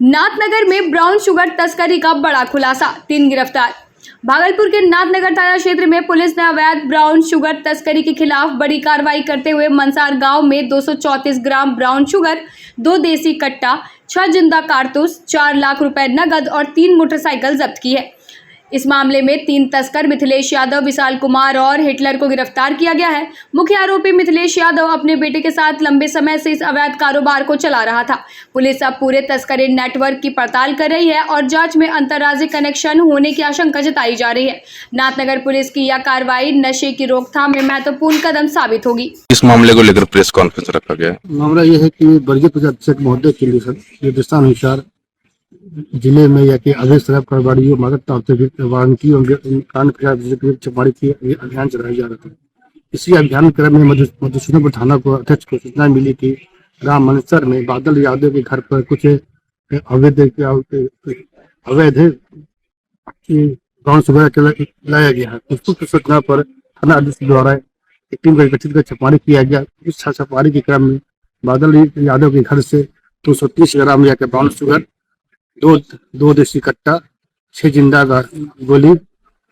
नाथनगर में brown sugar तस्करी का बड़ा खुलासा, 3 गिरफ्तार। भागलपुर के नाथनगर थाना क्षेत्र में पुलिस ने अवैध ब्राउन शुगर तस्करी के खिलाफ बड़ी कार्रवाई करते हुए मनसार गांव में 234 ग्राम ब्राउन शुगर, 2 देसी कट्टा, 6 जिंदा कारतूस, 4 लाख रुपए नगद और 3 मोटरसाइकिल जब्त की है। इस मामले में 3 तस्कर मिथिलेश यादव, विशाल कुमार और हिटलर को गिरफ्तार किया गया है। मुख्य आरोपी मिथिलेश यादव अपने बेटे के साथ लंबे समय से इस अवैध कारोबार को चला रहा था। पुलिस अब पूरे तस्करी नेटवर्क की पड़ताल कर रही है और जांच में अंतर्राज्यीय कनेक्शन होने की आशंका जताई जा रही है। नाथनगर पुलिस की यह कार्रवाई नशे की रोकथाम में महत्वपूर्ण कदम साबित होगी। इस मामले को लेकर प्रेस कॉन्फ्रेंस रखा गया। मामला यह है कि वर्गीय प्रशासक महोदय के निर्देशानुसार जिले में या कि अवैध शराब कारोबारियों, मादक वारंटी और छापेमारी की अभियान चलाया जा रहा था। इसी अभियान क्रम में मधुसूदनपुर थाना को अध्यक्ष को सूचना मिली कि ग्राम मनसर में बादल यादव के घर पर कुछ अवैध ब्राउन शुगर लाया गया है। उस सूचना पर थाना अध्यक्ष द्वारा एक टीम का गठित कर छापेमारी किया गया। इस छापेमारी के क्रम में बादल यादव के घर से 230 ग्राम या ब्राउन शुगर, 2 देसी कट्टा, 6 जिंदा गोली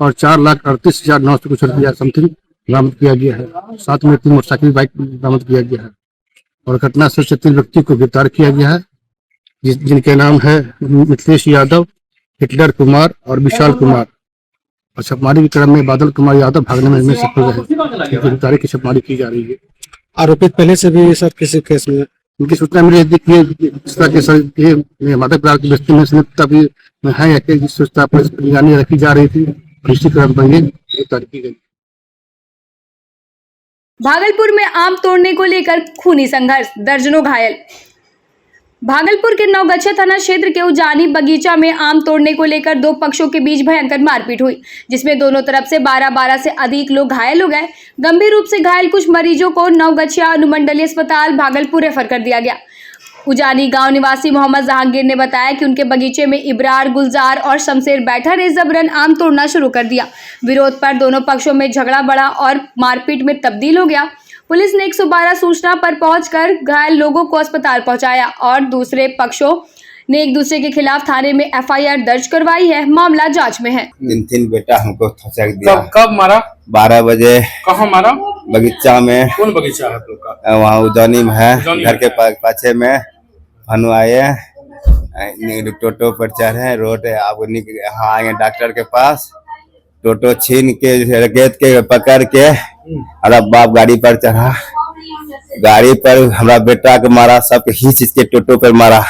और 4,38,900 कुछ रुपया समथिंग बरामद किया गया है। साथ में 3 मोटरसाइकिल बाइक बरामद किया गया है और घटनास्थल से 3 व्यक्ति को गिरफ्तार किया गया है, जिनके नाम है मिथिलेश यादव, हिटलर कुमार और विशाल कुमार। और छापेमारी के क्रम में बादल कुमार यादव भागने में सफल रहे। गिरफ्तारी की छापेमारी की जा रही है। आरोपित पहले से भी सर किसी केस में उनकी सूचना मिली कि मादक पदार्थ की बस्ती में संलिप्तता भी है या कि सूचना पर निगरानी रखी जा रही थी और इसी क्रम पर ये गिरफ्तारी की गई। भागलपुर में आम तोड़ने को लेकर खूनी संघर्ष, दर्जनों घायल। भागलपुर के नवगछिया थाना क्षेत्र के उजानी बगीचा में आम तोड़ने को लेकर 2 पक्षों के बीच भयंकर मारपीट हुई, जिसमें दोनों तरफ से 12 से अधिक लोग घायल हो गए। गंभीर रूप से घायल कुछ मरीजों को नवगछिया अनुमंडलीय अस्पताल भागलपुर रेफर कर दिया गया। उजानी गांव निवासी मोहम्मद जहांगीर ने बताया कि उनके बगीचे में इब्रार, गुलजार और शमशेर बैठा ने जबरन आम तोड़ना शुरू कर दिया। विरोध पर दोनों पक्षों में झगड़ा बढ़ा और मारपीट में तब्दील हो गया। पुलिस ने 112 सूचना पर पहुंचकर घायल लोगों को अस्पताल पहुंचाया और दूसरे पक्षों ने एक दूसरे के खिलाफ थाने में FIR दर्ज करवाई है। मामला जांच में है। दिन बेटा हमको थचक दिया। कब मारा? 12 बजे। कहाँ मारा? बगीचा में। कौन बगीचा है आप लोग का? वहाँ उजानी में है, घर के पाछे में। भनु आए, टोटो पर चढ़े, रोड यहाँ आए डॉक्टर के पास। टोटो छीन के रेत के पकड़ के और अब बाप गाड़ी पर चढ़ा। गाड़ी पर हमारा बेटा को मारा, सब खींच के टोटो पर मारा।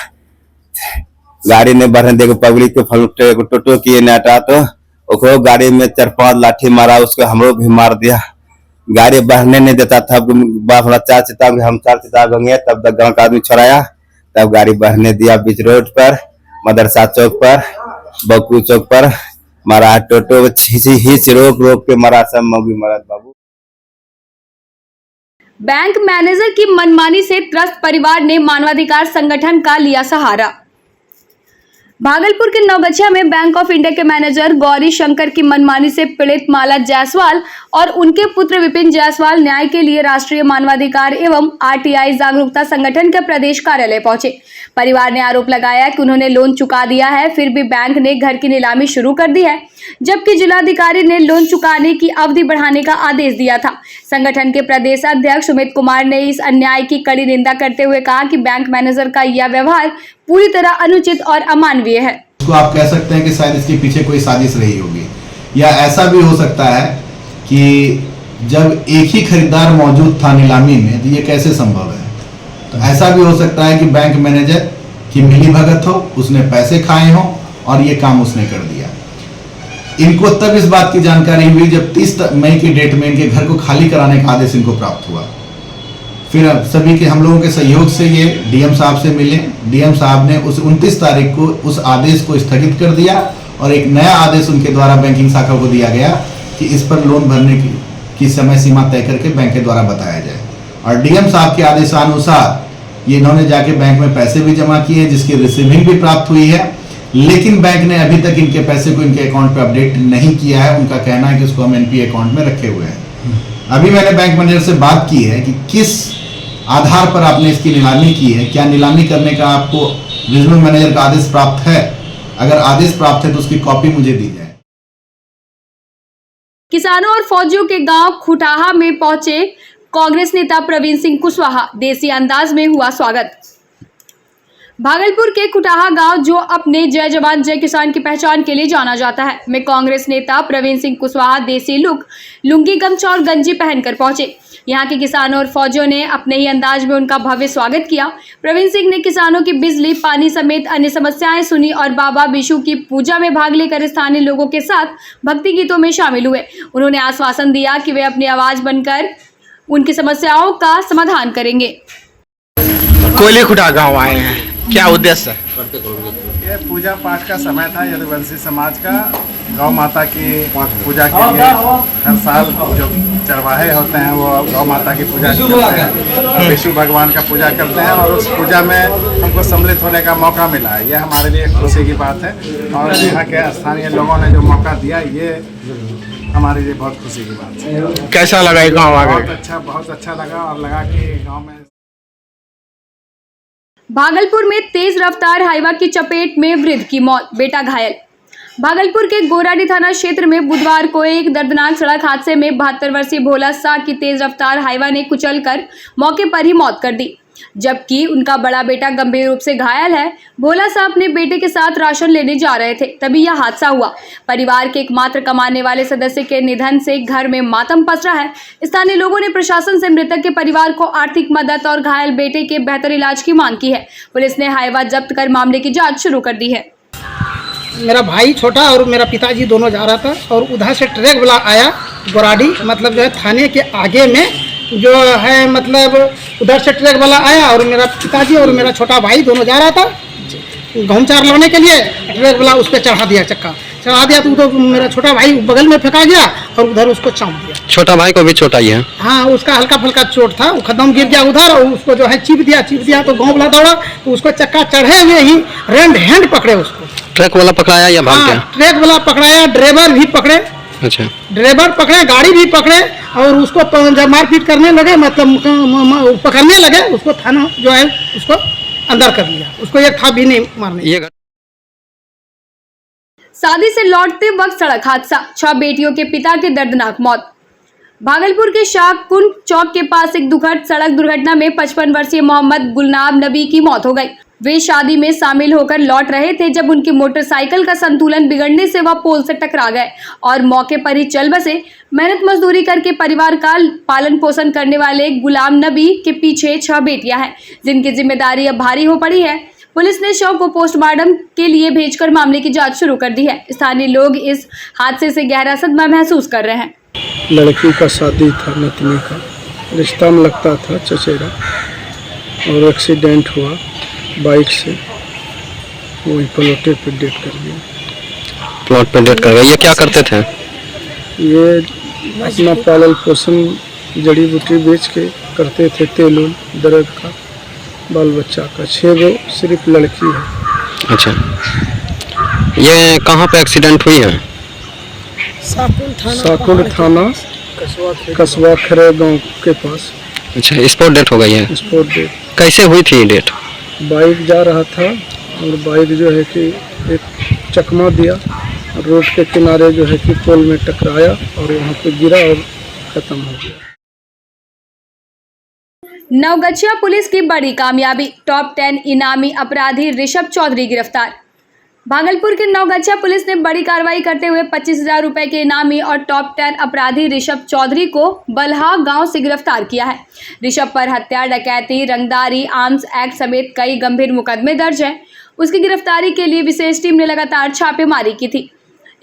गाड़ी ने बढ़ने देखो पब्लिक को टोटो किए नाटा तो ओको गाड़ी में 4-5 लाठी मारा, उसको हमरो भी मार दिया। गाड़ी बढ़ने नहीं देता था। बाप हमारा 4 चिता हम 4 चिता गंगे, तब तक गाँव का आदमी छोड़ाया, तब गाड़ी बढ़ने दिया। बीच रोड पर, मदरसा चौक पर, बकू चौक पर मारा। टोटो हिच रोक के मारा। सब मौगी मारा बाबू। बैंक मैनेजर की मनमानी से त्रस्त परिवार ने मानवाधिकार संगठन का लिया सहारा। भागलपुर के नवगछिया में बैंक ऑफ इंडिया के मैनेजर गौरी शंकर की मनमानी से पीड़ित माला जायसवाल और उनके पुत्र विपिन जायसवाल न्याय के लिए राष्ट्रीय मानवाधिकार एवं RTI जागरूकता संगठन के प्रदेश कार्यालय पहुंचे। परिवार ने आरोप लगाया कि उन्होंने लोन चुका दिया है, फिर भी बैंक ने घर की नीलामी शुरू कर दी है, जबकि जिलाधिकारी ने लोन चुकाने की अवधि बढ़ाने का आदेश दिया था। संगठन के प्रदेश अध्यक्ष सुमित कुमार ने इस अन्याय की कड़ी निंदा करते हुए कहा कि बैंक मैनेजर का यह व्यवहार पूरी तरह अनुचित और अमानवीय है। उसको आप कह सकते हैं कि शायद इसके पीछे कोई साजिश रही होगी, या ऐसा भी हो सकता है कि जब एक ही खरीदार मौजूद था नीलामी में, तो ये कैसे संभव है। तो ऐसा भी हो सकता है कि बैंक मैनेजर की मिलीभगत हो, उसने पैसे खाए हों और ये काम उसने कर दिया। इनको तब इस बात की जानकारी हुई जब 30 मई की डेट में इनके घर को खाली कराने का आदेश इनको प्राप्त हुआ। फिर सभी के हम लोगों के सहयोग से ये DM साहब से मिले। DM साहब ने उस 29 तारीख को उस आदेश को स्थगित कर दिया और एक नया आदेश उनके द्वारा बैंकिंग शाखा को दिया गया कि इस पर लोन भरने की समय सीमा तय करके बैंक के द्वारा बताया जाए। और DM साहब के आदेशानुसार ये इन्होंने जाके बैंक में पैसे भी जमा किए, जिसकी रिसीविंग भी प्राप्त हुई है, लेकिन बैंक ने अभी तक इनके पैसे को इनके अकाउंट पे अपडेट नहीं किया है। उनका कहना है कि उसको हम NPA अकाउंट में रखे हुए हैं। अभी मैंने बैंक मैनेजर से बात की है कि किस आधार पर आपने इसकी नीलामी की है, क्या नीलामी करने का आपको विजिलेंस मैनेजर का आदेश प्राप्त है? अगर आदेश प्राप्त है तो उसकी कॉपी मुझे दी जाए। किसानों और फौजियों के गांव खुटाहा में पहुंचे कांग्रेस नेता प्रवीण सिंह कुशवाहा, देसी अंदाज में हुआ स्वागत। भागलपुर के खुटाहा गांव, जो अपने जय जवान जय किसान की पहचान के लिए जाना जाता है, में कांग्रेस नेता प्रवीण सिंह कुशवाहा देसी लुक, लुंगी, गमछा और गंजी पहनकर पहुंचे। यहां के किसानों और फौजियों ने अपने ही अंदाज में उनका भव्य स्वागत किया। प्रवीण सिंह ने किसानों की बिजली, पानी समेत अन्य समस्याएं सुनी और बाबा विशु की पूजा में भाग लेकर स्थानीय लोगों के साथ भक्ति गीतों में शामिल हुए। उन्होंने आश्वासन दिया कि वे अपनी आवाज बनकर उनकी समस्याओं का समाधान करेंगे। कोयली खुटा गाँव आए हैं, क्या उद्देश्य है? ये पूजा पाठ का समय था। यदुवंशी समाज का गौ माता की पूजा के लिए हर साल जो चरवाहे होते हैं वो गौ माता की पूजा करते हैं, विष्णु भगवान का पूजा करते हैं और उस पूजा में हमको सम्मिलित होने का मौका मिला है। ये हमारे लिए खुशी की बात है और यहाँ के स्थानीय लोगों ने जो मौका दिया, ये हमारे लिए बहुत खुशी की बात है। कैसा लगा ये गाँव आ गए? बहुत अच्छा लगा और लगा कि गाँव में भागलपुर में तेज रफ्तार हाईवा की चपेट में वृद्ध की मौत, बेटा घायल। भागलपुर के गोराडी थाना क्षेत्र में बुधवार को एक दर्दनाक सड़क हादसे में 72 वर्षीय भोला शाह की तेज रफ्तार हाईवा ने कुचलकर मौके पर ही मौत कर दी, जबकि उनका बड़ा बेटा गंभीर रूप से घायल है। भोला शाह अपने बेटे के साथ राशन लेने जा रहे थे, तभी यह हादसा हुआ। परिवार के एकमात्र कमाने वाले सदस्य के निधन से घर में मातम पसरा है। स्थानीय लोगों ने प्रशासन से मृतक के परिवार को आर्थिक मदद और घायल बेटे के बेहतर इलाज की मांग की है। पुलिस ने हाईवा जब्त कर मामले की जाँच शुरू कर दी है। मेरा भाई छोटा और मेरा पिताजी दोनों जा रहा था और उधर से ट्रक वाला आया, गोराडी मतलब जो है थाने के आगे में जो है, मतलब उधर से ट्रक वाला आया और मेरा पिताजी और मेरा छोटा भाई दोनों जा रहा था गेहूं चार लाने के लिए। ट्रक वाला उस पर चढ़ा दिया, चक्का चढ़ा दिया तो उधर मेरा छोटा भाई बगल में फेंका गया और उधर उसको चाँप दिया। छोटा भाई को भी चोट आई है? हाँ, उसका हल्का फुल्का चोट था, वो खदम गिर गया उधर और उसको जो है चिप दिया तो गाँव वाला दौड़ा तो उसको चक्का चढ़े हुए ही रेंड हैंड पकड़े उसको। ट्रक वाला पकड़ाया या भाग गया? ट्रक वाला पकड़ाया, ड्राइवर भी पकड़े। अच्छा, ड्राइवर पकड़े, गाड़ी भी पकड़े और उसको जब मारपीट करने लगे, मतलब पकड़ने लगे, उसको थाना जो है उसको अंदर कर लिया। उसको एक था भी नहीं मारने। ये शादी से लौटते वक्त सड़क हादसा, 6 बेटियों के पिता की दर्दनाक मौत। भागलपुर के शाहकुंड चौक के पास एक दुखद सड़क दुर्घटना में 55 वर्षीय मोहम्मद गुलनाब नबी की मौत हो गई। वे शादी में शामिल होकर लौट रहे थे जब उनकी मोटरसाइकिल का संतुलन बिगड़ने से वह पोल से टकरा गए और मौके पर ही चल बसे। मेहनत मजदूरी करके परिवार का पालन पोषण करने वाले गुलाम नबी के पीछे 6 बेटियां हैं, जिनकी जिम्मेदारी अब भारी हो पड़ी है। पुलिस ने शव को पोस्टमार्टम के लिए भेजकर मामले की जांच शुरू कर दी है। स्थानीय लोग इस हादसे से गहरा सदमा महसूस कर रहे हैं। लड़की का शादी था, नतनी का रिश्ता में लगता था चचेरा, और एक्सीडेंट हुआ बाइक से, वही प्लॉट पे डेट कर गया। प्लॉट पे डेट कर गया। ये क्या करते थे? ये अपना पालन पोषण जड़ी बूटी बेच के करते थे, तेल उल दर्द का, बाल बच्चा का। 6 गो सिर्फ लड़की है। अच्छा, ये कहाँ पे एक्सीडेंट हुई है? साकुंड थाना कस्बा खरे गांव के पास। अच्छा, स्पॉट डेट हो गई है? Spot date. कैसे हुई थी डेट? बाइक जा रहा था और बाइक जो है कि एक चकमा दिया, रोड के किनारे जो है कि पोल में टकराया और वहाँ पे गिरा और खत्म हो गया। नवगछिया पुलिस की बड़ी कामयाबी, टॉप 10 इनामी अपराधी ऋषभ चौधरी गिरफ्तार। भागलपुर के नवगछिया पुलिस ने बड़ी कार्रवाई करते हुए 25,000 रुपए के इनामी और टॉप 10 अपराधी ऋषभ चौधरी को बल्हा गांव से गिरफ्तार किया है। ऋषभ पर हत्या, डकैती, रंगदारी, आर्म्स एक्ट समेत कई गंभीर मुकदमे दर्ज हैं। उसकी गिरफ्तारी के लिए विशेष टीम ने लगातार छापेमारी की थी।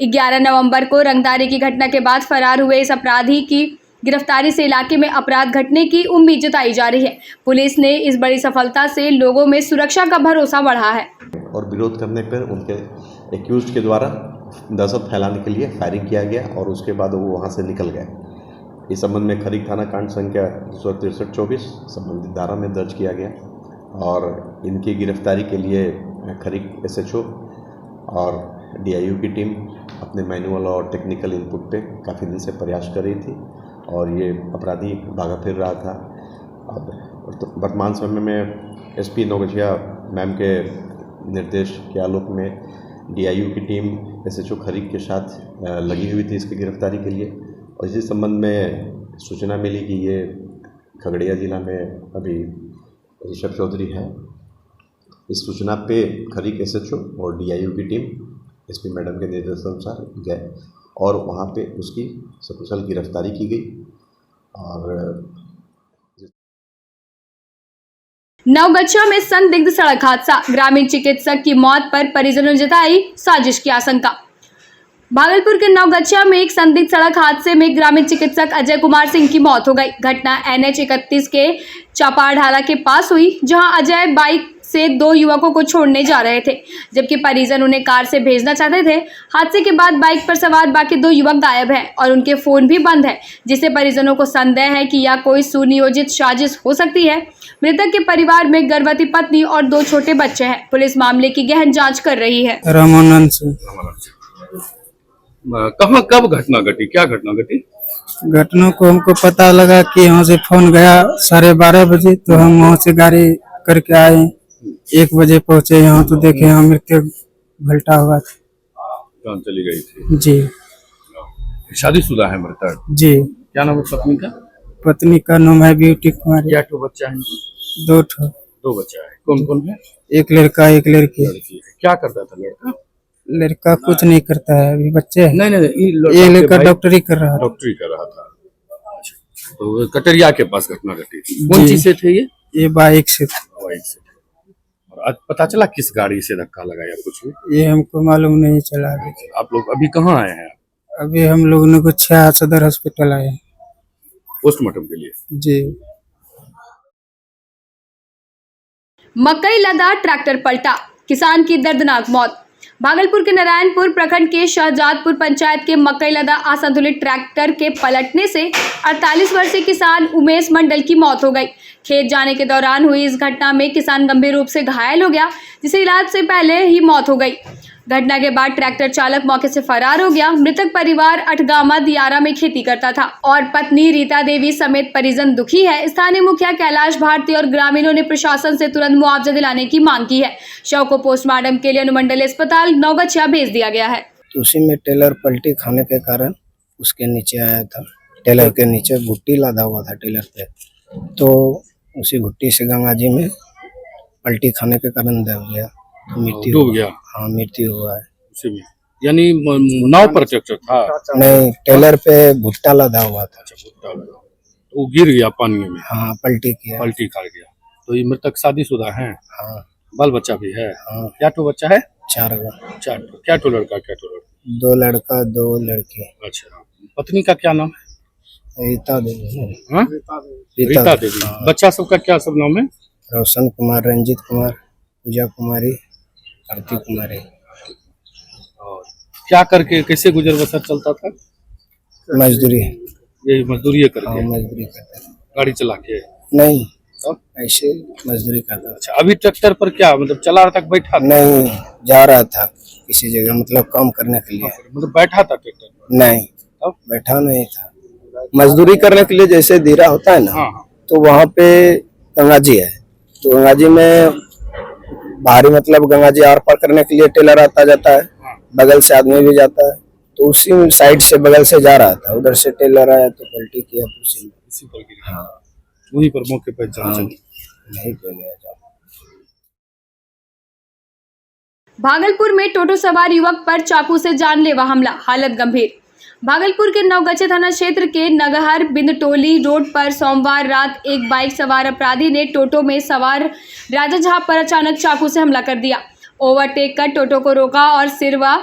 11 नवंबर को रंगदारी की घटना के बाद फरार हुए इस अपराधी की गिरफ्तारी से इलाके में अपराध घटने की उम्मीद जताई जा रही है। पुलिस ने इस बड़ी सफलता से लोगों में सुरक्षा का भरोसा बढ़ा है। और विरोध करने पर उनके एक्यूज्ड के द्वारा दहशत फैलाने के लिए फायरिंग किया गया और उसके बाद वो वहाँ से निकल गए। इस संबंध में खरीक थाना कांड संख्या 263-24 संबंधित धारा में दर्ज किया गया और इनकी गिरफ्तारी के लिए खरीक SHO और DIU की टीम अपने मैनुअल और टेक्निकल इनपुट पे काफ़ी दिन से प्रयास कर रही थी और ये अपराधी भागा फिर रहा था। अब वर्तमान समय में SP नवगछिया मैम के निर्देश के आलोक में DIU की टीम SHO खरीक के साथ लगी हुई थी इसकी गिरफ्तारी के लिए। और इसी संबंध में सूचना मिली कि ये खगड़िया जिला में अभी ऋषभ चौधरी है। इस सूचना पे खरीक SHO और DIU की टीम SP मैडम के निर्देशानुसार गए और वहाँ पे उसकी सकुशल गिरफ्तारी की गई। और नवगछिया में संदिग्ध सड़क हादसा, ग्रामीण चिकित्सक की मौत पर परिजनों ने जताई साजिश की आशंका। भागलपुर के नवगछिया में एक संदिग्ध सड़क हादसे में ग्रामीण चिकित्सक अजय कुमार सिंह की मौत हो गई। घटना NH 31 के चापाड़ ढाला के पास हुई, जहां अजय बाइक से 2 युवकों को छोड़ने जा रहे थे, जबकि परिजन उन्हें कार से भेजना चाहते थे। हादसे के बाद बाइक पर सवार बाकी 2 युवक गायब हैं और उनके फोन भी बंद है, जिससे परिजनों को संदेह है कि यह कोई सुनियोजित साजिश हो सकती है। मृतक के परिवार में गर्भवती पत्नी और 2 छोटे बच्चे हैं। पुलिस मामले की गहन जांच कर रही है। रामानंद से कहाँ कब घटना घटी, क्या घटना घटी? घटना को हमको पता लगा कि यहाँ से फोन गया 12:30 बजे, तो हम वहाँ से गाड़ी करके आए। 1 बजे पहुँचे यहाँ तो देखे यहाँ मृत्यु घलटा हुआ था। कहाँ चली गई थी? जी शादीशुदा है मृतक? जी। क्या नाम है पत्नी का? पत्नी का नाम है ब्यूटी कुमारी। क्या तो बच्चा है? 2 बच्चा है। कौन कौन है? एक लड़का एक लड़की। क्या करता था लड़का? लड़का कुछ नहीं करता है, अभी बच्चे हैं। नहीं ये लड़का डॉक्टरी कर रहा था। डॉक्टरी कर रहा था। तो कटरिया के पास घटना घटी थी। कौन चीज से थे ये? बाइक से। बाइक से। और आज पता चला किस गाड़ी से धक्का लगा या कुछ? ये हमको मालूम नहीं चला। आप लोग अभी कहाँ आए हैं? अभी हम लोग नवगछिया सदर हॉस्पिटल आए हैं पोस्टमार्टम के लिए। जी। मकई लदा ट्रैक्टर पलटा, किसान की दर्दनाक मौत। भागलपुर के नारायणपुर प्रखंड के शहजादपुर पंचायत के मकई लदा असंतुलित ट्रैक्टर के पलटने से 48 वर्षीय किसान उमेश मंडल की मौत हो गई। खेत जाने के दौरान हुई इस घटना में किसान गंभीर रूप से घायल हो गया, जिसे इलाज से पहले ही मौत हो गई। घटना के बाद ट्रैक्टर चालक मौके से फरार हो गया। मृतक परिवार अठगामा दियारा में खेती करता था और पत्नी रीता देवी समेत परिजन दुखी है। स्थानीय मुखिया कैलाश भारती और ग्रामीणों ने प्रशासन से तुरंत मुआवजा दिलाने की मांग की है। शव को पोस्टमार्टम के लिए अनुमंडलीय अस्पताल नवगछिया भेज दिया गया है। तो उसी में टेलर पलटी खाने के कारण उसके नीचे आया था। टेलर के नीचे घुट्टी लादा हुआ था टेलर पे, तो उसी घुट्टी से गंगा जी में पलटी खाने के कारण दब गया, मृत्यु डूब गया। हाँ, मृत्यु हुआ है उसी में। यानी नाव पर ट्रैक्टर था? नहीं, टेलर पे भुट्टा लदा हुआ था। तो वो गिर गया पानी में? हाँ, पलटी किया। पलटी कर गया। तो ये मृतक शादीशुदा है? हाँ। बाल बच्चा भी है? हाँ। क्या तो बच्चा है? 4 क्या तो लड़का क्या तो लड़की? 2 लड़का 2 लड़की। अच्छा, पत्नी का क्या नाम है? रीता देवी। हाँ? रीता देवी। बच्चा सबका क्या सब नाम है? रोशन कुमार, रंजीत कुमार, पूजा कुमारी, आरती कुमारी। और क्या करके कैसे गुजर बसर चलता था? मजदूरी। यही मजदूरी करके? हाँ, मजदूरी करता था। गाड़ी चला के? नहीं, तब ऐसे मजदूरी करता था। अच्छा, अभी ट्रैक्टर पर क्या मतलब चला रहा था, बैठा था? नहीं, जा रहा था किसी जगह, मतलब काम करने के लिए। मतलब बैठा था ट्रैक्टर? नहीं, तब बैठा नहीं था, मजदूरी करने के लिए। जैसे दीरा होता है ना, हाँ। तो वहाँ पे गंगा जी है, तो गंगा जी में भारी मतलब गंगा जी आर पार करने के लिए टेलर आता जाता है, बगल से आदमी भी जाता है, तो उसी साइड से बगल से जा रहा था, उधर से टेलर आया तो पलटी किया, तो इसी पर गिरा। हाँ। वहीं पर मौके पर जान चली। नहीं पे गया। भागलपुर में टोटो सवार युवक पर चाकू से जानलेवा हमला, हालत गंभीर। भागलपुर के नवगछिया थाना क्षेत्र के नगहर बिंदटोली रोड पर सोमवार रात एक बाइक सवार अपराधी ने टोटो में सवार राजा झा पर अचानक चाकू से हमला कर दिया। ओवरटेक कर टोटो को रोका और सिर व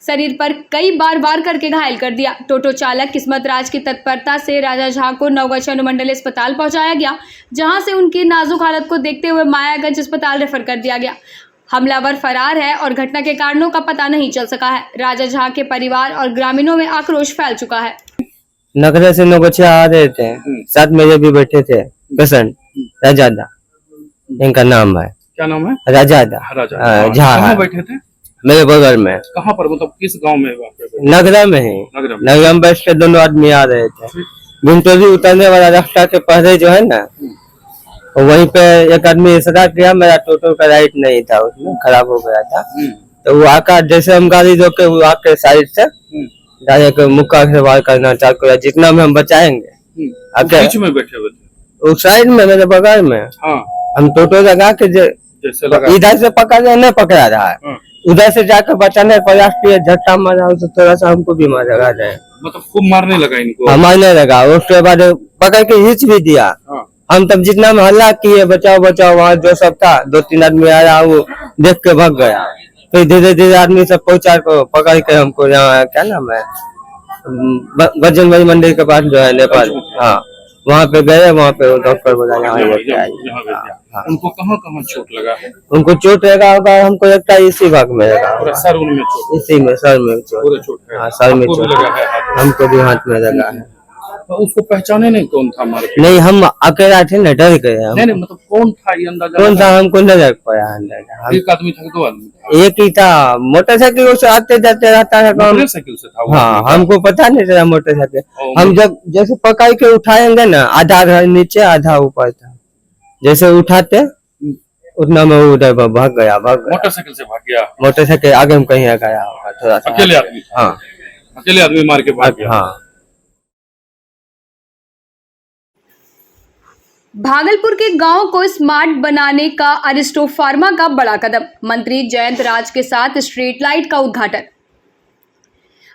शरीर पर कई बार वार करके घायल कर दिया। टोटो चालक किस्मत राज की तत्परता से राजा झा को नवगछिया अनुमंडलीय अस्पताल पहुंचाया गया, जहां से उनकी नाजुक हालत को देखते हुए मायागंज अस्पताल रेफर कर दिया गया। हमलावर फरार है और घटना के कारणों का पता नहीं चल सका है। राजा झा के परिवार और ग्रामीणों में आक्रोश फैल चुका है। नगरा से नवगछिया आ रहे थे, साथ में भी बैठे थे पेशेंट, राजादा इनका नाम है। क्या नाम है? राजादा झा। बैठे थे मेरे बगल में। कहाँ पर, मतलब किस गांव में? नगरा में ही। नगरा में बैठ के दोनों आदमी आ रहे थे। बिंटोली उतरने वाला रास्ता के पहले जो है ना, वहीं पे एक आदमी सदा किया, मेरा टोटो का राइट नहीं था, उसमें खराब हो गया था। तो वो आकर जैसे हम गाड़ी रोके के वो आके साइड से डायरेक्ट मुक्का से वार करना चालू किया, जितना में हम बचाएंगे। बीच में बैठे हुए थे उस साइड में मेरे बगल में। हाँ। हम टोटो लगा के इधर से पकड़ रहे नहीं पकड़ा रहा है, उधर से जाकर बचाने का प्रयास किया, झटका मारा तो थोड़ा सा हमको भी मार लगा जाए, मतलब खूब मारने लगा इनको। मारने लगा। उसके बाद पकड़ के हिच भी दिया। हम तब जितना में हल्ला किए बचाओ बचाओ, वहाँ जो सब था 2-3 आदमी आया, वो देख के भाग गया। फिर धीरे धीरे आदमी सब पहुंचा को पकड़ के हमको यहाँ क्या नाम है बजरंगबली मंदिर के पास जो है नेपाल, हाँ वहाँ पे गए। वहाँ पे डॉक्टर बोला यहाँ उनको कहाँ चोट लगा है? उनको चोट लगा होगा, हमको लगता है इसी भाग में लगा, सर में चोट, इसी में सर में चोट, हाँ सर में चोट, हमको भी हाथ में लगा है। तो उसको पहचाने नहीं कौन था मारे? नहीं, हम अकेला थे न, डर गए हम। नहीं मतलब कौन था ये अंदाजा? कौन था हमको नहीं लग पाया अंदाजा। एक आदमी था, 2 आदमी? एक ही था, मोटरसाइकिल से आते जाते रहता है। मोटरसाइकिल से था? हाँ, हमको पता नहीं चला मोटरसाइकिल। हम जब जैसे पकड़ के उठाएंगे ना, आधा नीचे आधा ऊपर था, जैसे उठाते उतना में उधर भाग गया। मोटरसाइकिल से भाग गया? मोटरसाइकिल आगे हम कहीं आ गया होगा थोड़ा सा। अकेले आदमी? हाँ, अकेले आदमी मार के भाग गया। हाँ। भागलपुर के गांव को स्मार्ट बनाने का अरिस्टो फार्मा का बड़ा कदम, मंत्री जयंत राज के साथ स्ट्रीट लाइट का उद्घाटन।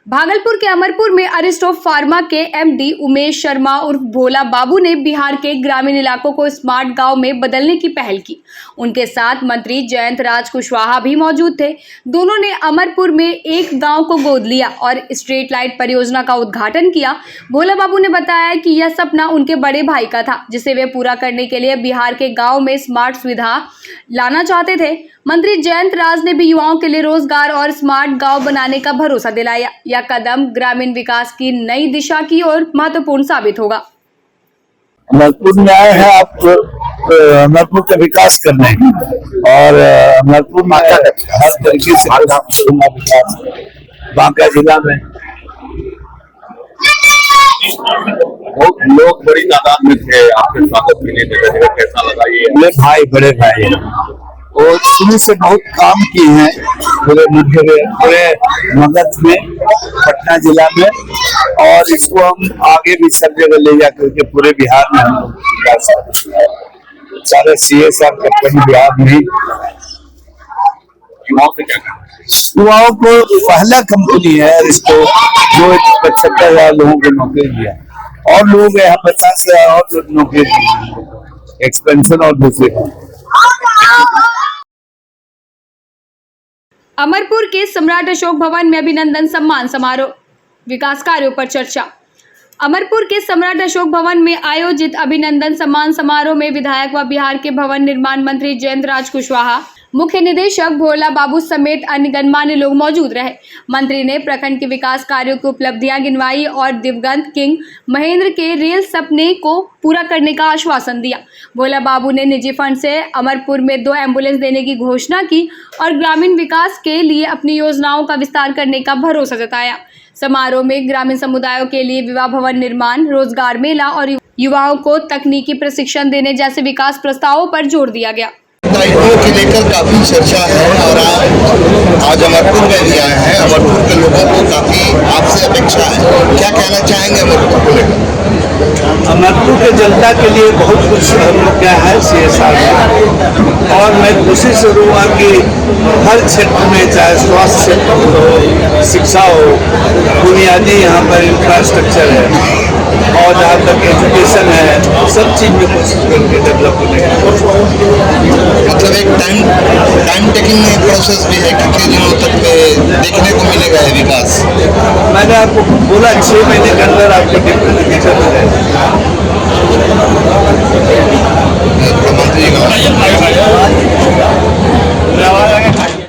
भागलपुर के अमरपुर में अरिस्टो फार्मा के एमडी उमेश शर्मा उर्फ भोला बाबू ने बिहार के ग्रामीण इलाकों को स्मार्ट गांव में बदलने की पहल की। उनके साथ मंत्री जयंत राज कुशवाहा भी मौजूद थे। दोनों ने अमरपुर में एक गांव को गोद लिया और स्ट्रीट लाइट परियोजना का उद्घाटन किया। भोला बाबू ने बताया कि यह सपना उनके बड़े भाई का था, जिसे वे पूरा करने के लिए बिहार के गाँव में स्मार्ट सुविधा लाना चाहते थे। मंत्री जयंत राज ने भी युवाओं के लिए रोजगार और स्मार्ट गांव बनाने का भरोसा दिलाया। यह कदम ग्रामीण विकास की नई दिशा की ओर महत्वपूर्ण साबित होगा। अमरपुर में आए हैं आप अमरपुर का विकास करने, और अमरपुर में हर तरीके से विकास बांका जिला में बहुत लोग बड़ी तादाद में थे आपके स्वागत के लिए, कैसा लगा? ये मेरे भाई बड़े भाई और शुरू से बहुत काम किए हैं पूरे मगध में, पटना जिला में, और इसको हम आगे भी सब जगह ले जाकर के पूरे बिहार में हम विकास सारे CSR कंपनी बिहार में। युवाओं से क्या कहना? युवाओं को पहला कंपनी है इसको जो 75,000 लोगों को नौकरी दिया, और लोग यहाँ 50,000 और लोग नौकरी दिए, एक्सपेंशन और दूसरे। अमरपुर के सम्राट अशोक भवन में अभिनंदन सम्मान समारोह, विकास कार्यों पर चर्चा। अमरपुर के सम्राट अशोक भवन में आयोजित अभिनंदन सम्मान समारोह में विधायक व बिहार के भवन निर्माण मंत्री जयंत राज कुशवाहा, मुख्य निदेशक भोला बाबू समेत अन्य गणमान्य लोग मौजूद रहे। मंत्री ने प्रखंड के विकास कार्यों की उपलब्धियां गिनवाई और दिवंगत किंग महेंद्र के रेल सपने को पूरा करने का आश्वासन दिया। भोला बाबू ने निजी फंड से अमरपुर में 2 एम्बुलेंस देने की घोषणा की और ग्रामीण विकास के लिए अपनी योजनाओं का विस्तार करने का भरोसा जताया। समारोह में ग्रामीण समुदायों के लिए विवाह भवन निर्माण, रोजगार मेला और युवाओं को तकनीकी प्रशिक्षण देने जैसे विकास प्रस्तावों पर जोर दिया गया। दायित्वों के लेकर काफी चर्चा है और आज अमरपुर में भी आए हैं। अमरपुर के लोगों को काफी आपसे अपेक्षा है, क्या कहना चाहेंगे अमरपुर को लेकर? अमरपुर के जनता के लिए बहुत कुछ हम लोग क्या है CSR में, और मैं कोशिश करूँगा कि हर क्षेत्र में, चाहे स्वास्थ्य क्षेत्र हो, शिक्षा हो, बुनियादी यहाँ पर इंफ्रास्ट्रक्चर है, और जहाँ तक एजुकेशन है, सब चीज में कोशिश करके डेवलप होने का। मतलब एक टाइम टेकिंग प्रोसेस भी है, कितने दिनों तक देखने को मिलेगा ये विकास? मैंने आपको बोला 6 महीने के अंदर आपको डिक्लेरेशन हो जाएगा। मंत्री